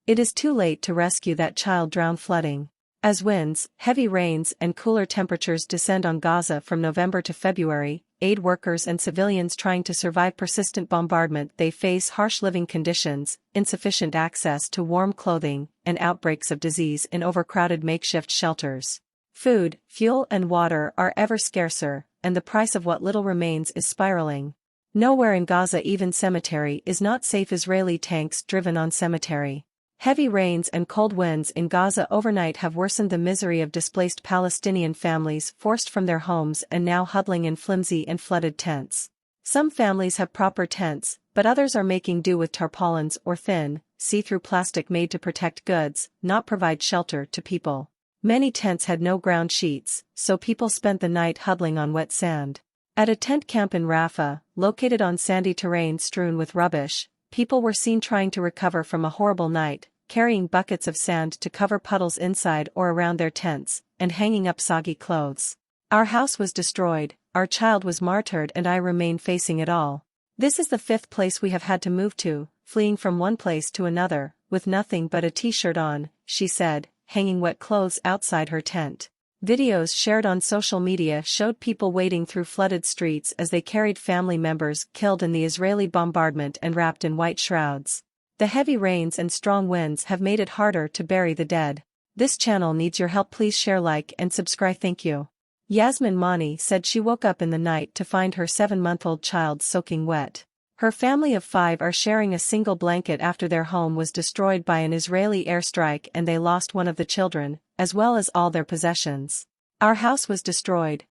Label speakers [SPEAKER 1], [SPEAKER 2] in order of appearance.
[SPEAKER 1] It is too late to rescue that child drowned flooding. As winds, heavy rains and cooler temperatures descend on Gaza from November to February, aid workers and civilians trying to survive persistent bombardment they face harsh living conditions, insufficient access to warm clothing, and outbreaks of disease in overcrowded makeshift shelters. Food, fuel and water are ever scarcer, and the price of what little remains is spiraling. Nowhere in Gaza, even cemetery, is not safe. Israeli tanks driven on cemetery. Heavy rains and cold winds in Gaza overnight have worsened the misery of displaced Palestinian families forced from their homes and now huddling in flimsy and flooded tents. Some families have proper tents, but others are making do with tarpaulins or thin, see-through plastic made to protect goods, not provide shelter to people. Many tents had no ground sheets, so people spent the night huddling on wet sand. At a tent camp in Rafah, located on sandy terrain strewn with rubbish, people were seen trying to recover from a horrible night, carrying buckets of sand to cover puddles inside or around their tents, and hanging up soggy clothes. Our house was destroyed, our child was martyred, and I remain facing it all. This is the 5th place we have had to move to, fleeing from one place to another, with nothing but a t-shirt on, she said, hanging wet clothes outside her tent. Videos shared on social media showed people wading through flooded streets as they carried family members killed in the Israeli bombardment and wrapped in white shrouds. The heavy rains and strong winds have made it harder to bury the dead. This channel needs your help. Please share, like, and subscribe. Thank you. Yasmin Mani said she woke up in the night to find her 7-month-old child soaking wet. Her family of 5 are sharing a single blanket after their home was destroyed by an Israeli airstrike and they lost one of the children, as well as all their possessions. Our house was destroyed,